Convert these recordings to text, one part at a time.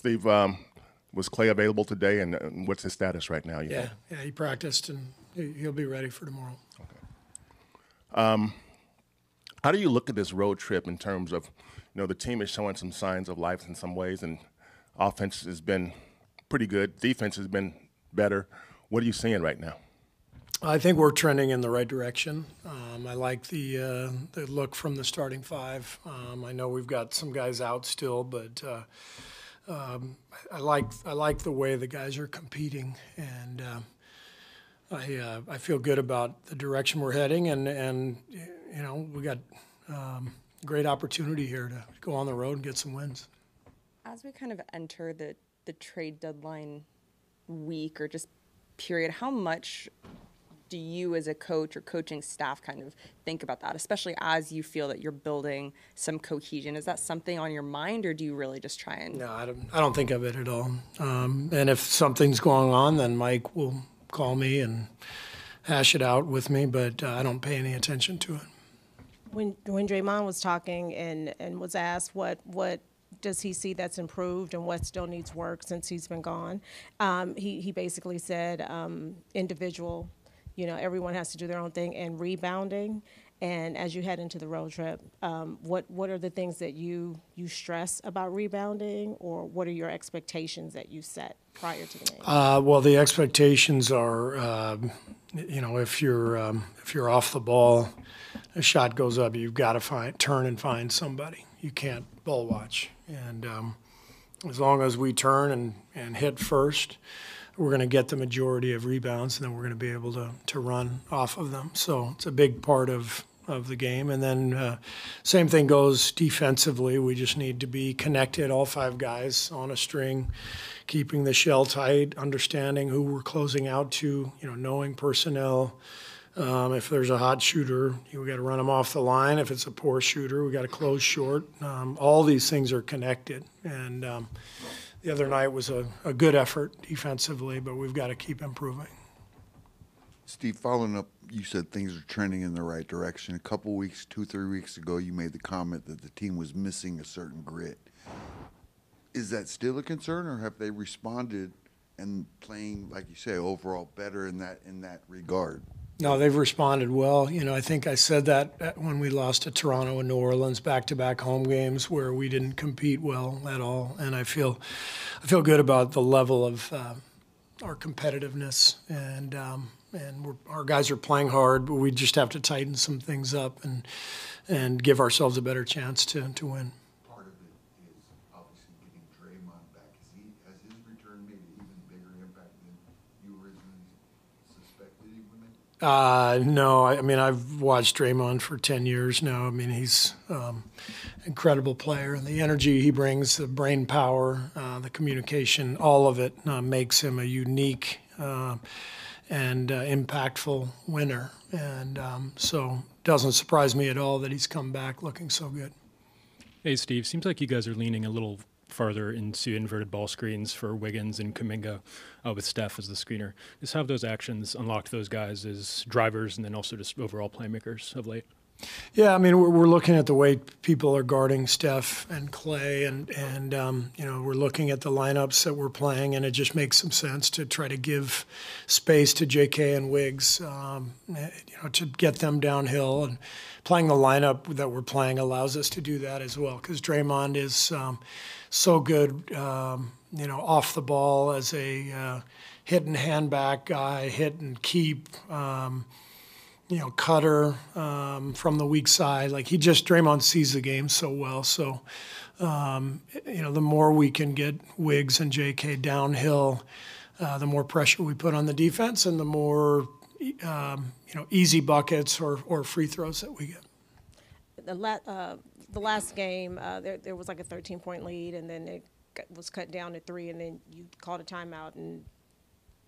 Steve, was Clay available today, and what's his status right now? Yeah, he practiced, and he'll be ready for tomorrow. Okay. How do you look at this road trip in terms of, the team is showing some signs of life in some ways, and offense has been pretty good. Defense has been better. What are you seeing right now? I think we're trending in the right direction. I like the look from the starting five. I know we've got some guys out still, but I like the way the guys are competing, and I feel good about the direction we're heading, and we got great opportunity here to go on the road and get some wins. As we kind of enter the trade deadline week or just period, how much do you as a coach or coaching staff kind of think about that, especially as you feel that you're building some cohesion? Is that something on your mind, or do you really just try and? No, I don't think of it at all. And if something's going on, then Mike will call me and hash it out with me, but I don't pay any attention to it. When Draymond was talking and was asked what does he see that's improved and what still needs work since he's been gone, he basically said individual, everyone has to do their own thing, and rebounding. And as you head into the road trip, what are the things that you stress about rebounding, or what are your expectations that you set prior to the game? Well, the expectations are, if you're off the ball, a shot goes up, you've got to turn and find somebody. You can't ball watch. And as long as we turn and hit first, we're going to get the majority of rebounds, and then we're going to be able to run off of them. So it's a big part of the game. And then same thing goes defensively. We just need to be connected, all five guys on a string, keeping the shell tight, understanding who we're closing out to, knowing personnel. If there's a hot shooter, we got to run them off the line. If it's a poor shooter, we got to close short. All these things are connected. And the other night was a good effort defensively, but we've got to keep improving. Steve, following up, you said things are trending in the right direction. A couple weeks, 2-3 weeks ago, you made the comment that the team was missing a certain grit. Is that still a concern, or have they responded and playing, like you say, overall better in that regard? No, they've responded well. I think I said that when we lost to Toronto and New Orleans, back-to-back home games where we didn't compete well at all. And I feel good about the level of our competitiveness, and our guys are playing hard, but we just have to tighten some things up and give ourselves a better chance to win. Part of it is obviously getting Draymond back. Has his return made an even bigger impact than you originally suspected he would make? No, I've watched Draymond for 10 years now. He's an incredible player, and the energy he brings, the brain power, the communication, all of it makes him a unique and impactful winner. And so it doesn't surprise me at all that he's come back looking so good. Hey, Steve, seems like you guys are leaning a little farther into inverted ball screens for Wiggins and Kuminga with Steph as the screener. Just have those actions unlocked those guys as drivers and then also just overall playmakers of late? Yeah, we're looking at the way people are guarding Steph and Clay, and we're looking at the lineups that we're playing, and it just makes some sense to try to give space to JK and Wiggs, to get them downhill. And playing the lineup that we're playing allows us to do that as well, because Draymond is so good, off the ball as a hit and hand back guy, hit and keep. Cutter from the weak side. Draymond sees the game so well. So, the more we can get Wiggs and JK downhill, the more pressure we put on the defense, and the more, easy buckets or free throws that we get. The last game, there was like a 13-point lead, and then it was cut down to 3, and then you called a timeout and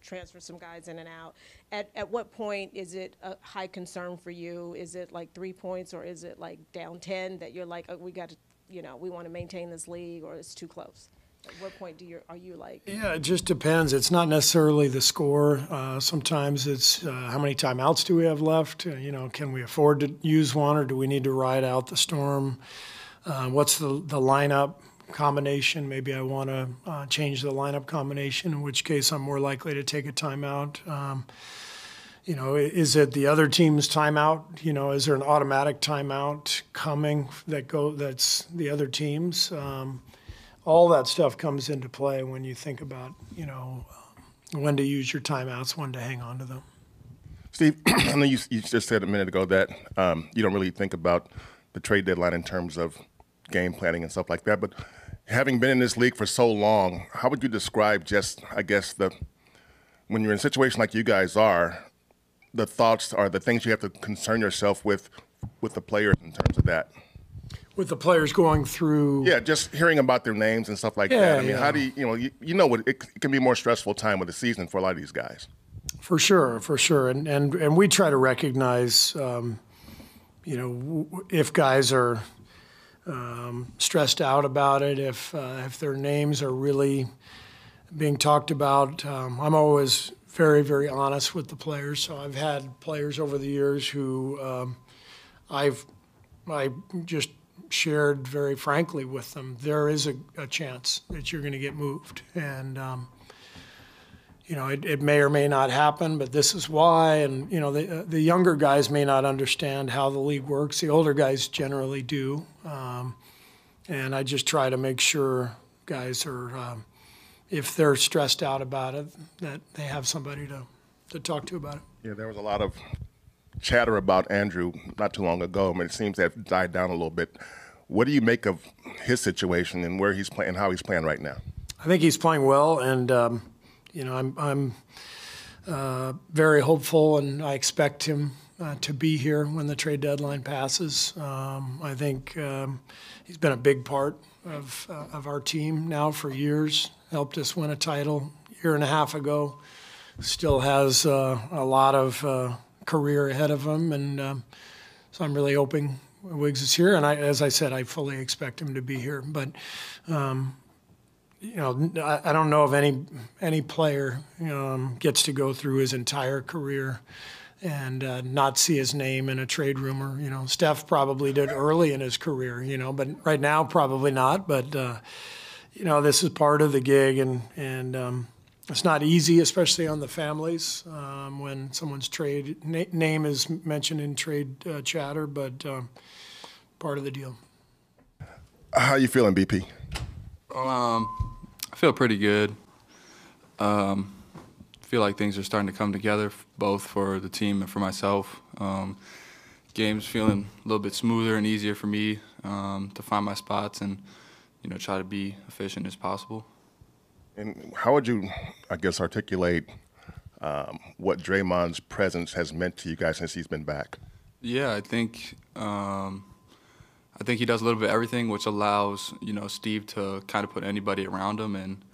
transfer some guys in and out. At what point is it a high concern for you? Is it like 3 points, or is it like down 10 that you're like, oh, we got to, we want to maintain this league, or it's too close? At what point are you like? Yeah, it just depends. It's not necessarily the score. Sometimes it's how many timeouts do we have left? Can we afford to use one, or do we need to ride out the storm? What's the lineup combination. Maybe I want to change the lineup combination, in which case I'm more likely to take a timeout. Is it the other team's timeout? Is there an automatic timeout coming that's the other team's? All that stuff comes into play when you think about, when to use your timeouts, when to hang on to them. Steve, I know you just said a minute ago that you don't really think about the trade deadline in terms of game planning and stuff like that. But having been in this league for so long, how would you describe just, I guess, when you're in a situation like you guys are, the thoughts or the things you have to concern yourself with the players in terms of that? With the players going through. Yeah, just hearing about their names and stuff like that. I mean, how do it can be a more stressful time of the season for a lot of these guys. For sure. And we try to recognize, if guys are stressed out about it, if their names are really being talked about. I'm always very, very honest with the players. So I've had players over the years who I just shared very frankly with them, there is a chance that you're going to get moved. And, it may or may not happen, but this is why. And, the younger guys may not understand how the league works. The older guys generally do. And I just try to make sure guys are, if they're stressed out about it, that they have somebody to talk to about it. Yeah, there was a lot of chatter about Andrew not too long ago. I mean, it seems to have died down a little bit. What do you make of his situation and where he's playing, how he's playing right now? I think he's playing well, and I'm very hopeful, and I expect him to be here when the trade deadline passes. I think he's been a big part of our team now for years. Helped us win a title a year and a half ago. Still has a lot of career ahead of him, and so I'm really hoping Wiggs is here. And as I said, I fully expect him to be here. But I don't know if any player gets to go through his entire career and not see his name in a trade rumor. Steph probably did early in his career, but right now probably not. But this is part of the gig, and it's not easy, especially on the families when someone's name is mentioned in trade chatter, but part of the deal. How you feeling, BP? I feel pretty good. Feel like things are starting to come together, both for the team and for myself. Games feeling a little bit smoother and easier for me to find my spots and try to be efficient as possible. And how would you, I guess, articulate what Draymond's presence has meant to you guys since he's been back? Yeah, I think he does a little bit of everything, which allows Steve to kind of put anybody around him and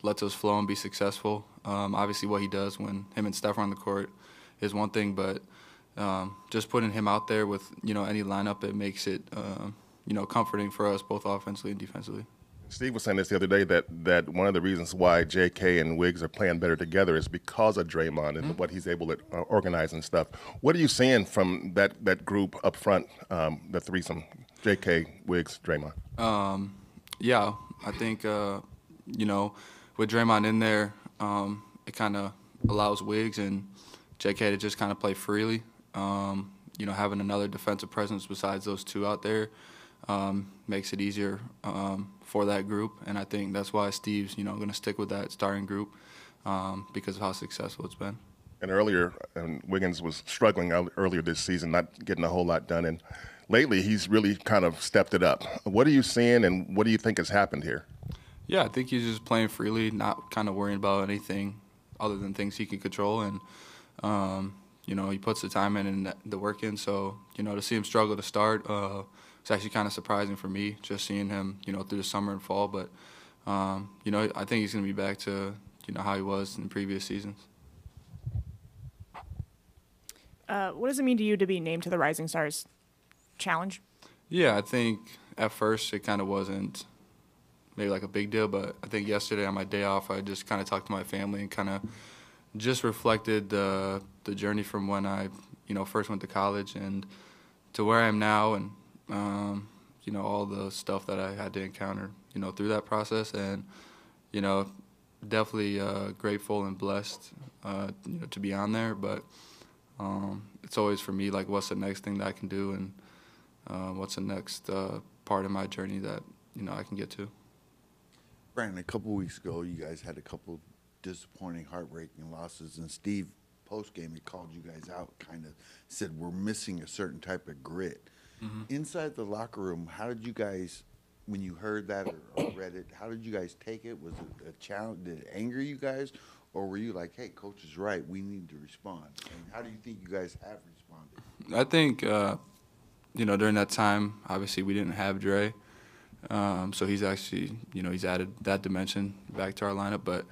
lets us flow and be successful. Obviously, what he does when him and Steph are on the court is one thing, but just putting him out there with any lineup, it makes it comforting for us both offensively and defensively. Steve was saying this the other day that one of the reasons why J.K. and Wiggs are playing better together is because of Draymond and what he's able to organize and stuff. What are you seeing from that group up front, the threesome, J.K., Wiggs, Draymond? Yeah, I think, with Draymond in there, it kind of allows Wiggs and J.K. to just kind of play freely. Having another defensive presence besides those two out there makes it easier for that group, and I think that's why Steve's going to stick with that starting group because of how successful it's been. And earlier, Wiggins was struggling earlier this season, not getting a whole lot done, and lately he's really kind of stepped it up. What are you seeing, and what do you think has happened here? Yeah, I think he's just playing freely, not kind of worrying about anything other than things he can control, and he puts the time in and the work in. So to see him struggle to start. It's actually kind of surprising for me, just seeing him, through the summer and fall. But, I think he's going to be back to, how he was in previous seasons. What does it mean to you to be named to the Rising Stars Challenge? Yeah, I think at first it kind of wasn't maybe like a big deal, but I think yesterday on my day off, I just kind of talked to my family and kind of just reflected the journey from when I, first went to college and to where I am now, and all the stuff that I had to encounter, through that process. And, definitely grateful and blessed, to be on there. But it's always for me, like, what's the next thing that I can do, and what's the next part of my journey that, I can get to. Brandon, a couple weeks ago, you guys had a couple disappointing, heartbreaking losses, and Steve, post-game, he called you guys out, kind of said we're missing a certain type of grit. Mm-hmm. Inside the locker room, how did you guys, when you heard that or read it, how did you guys take it? Was it a challenge? Did it anger you guys? Or were you like, hey, Coach is right, we need to respond? And how do you think you guys have responded? I think, during that time, obviously we didn't have Dre. So he's actually, he's added that dimension back to our lineup. But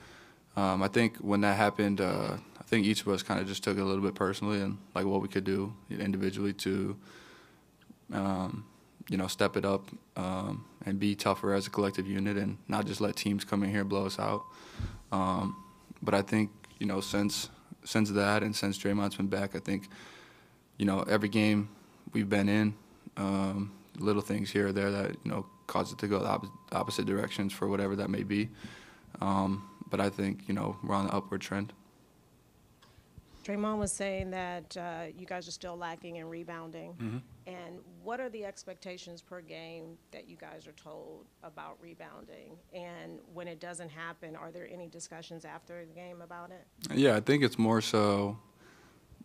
I think when that happened, I think each of us kind of just took it a little bit personally and like what we could do individually to, step it up and be tougher as a collective unit and not just let teams come in here and blow us out. But I think, since that and since Draymond's been back, I think, every game we've been in, little things here or there that, cause it to go the opposite directions for whatever that may be. But I think, we're on the upward trend. Draymond was saying that you guys are still lacking in rebounding. Mm-hmm. And what are the expectations per game that you guys are told about rebounding? And when it doesn't happen, are there any discussions after the game about it? Yeah, I think it's more so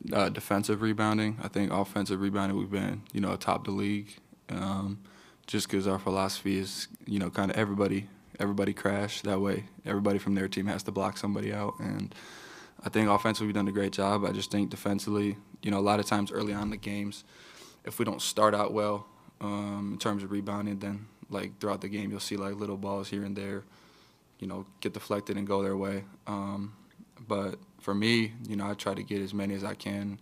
defensive rebounding. I think offensive rebounding, we've been, atop the league. Just because our philosophy is, kind of everybody crash. That way everybody from their team has to block somebody out. And I think offensively we've done a great job. I just think defensively, a lot of times early on in the games, if we don't start out well in terms of rebounding, then, like, throughout the game you'll see, like, little balls here and there, get deflected and go their way. But for me, I try to get as many as I can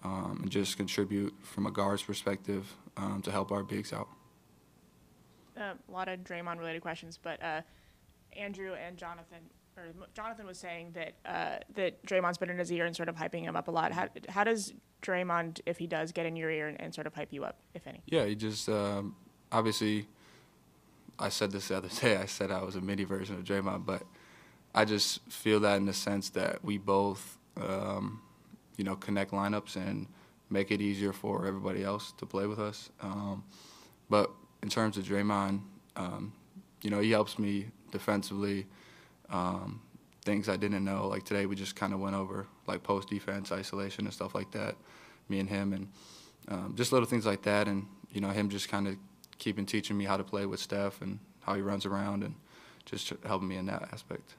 and just contribute from a guard's perspective to help our bigs out. A lot of Draymond-related questions, but Andrew and Jonathan was saying that Draymond's been in his ear and sort of hyping him up a lot. How does Draymond, if he does, get in your ear and sort of hype you up, if any? Yeah, he just obviously. I said this the other day. I said I was a mini version of Draymond, but I just feel that in the sense that we both, connect lineups and make it easier for everybody else to play with us. But in terms of Draymond, he helps me defensively. Things I didn't know, like today we just kind of went over like post defense, isolation and stuff like that, me and him, and just little things like that. And, him just kind of teaching me how to play with Steph and how he runs around and just helping me in that aspect.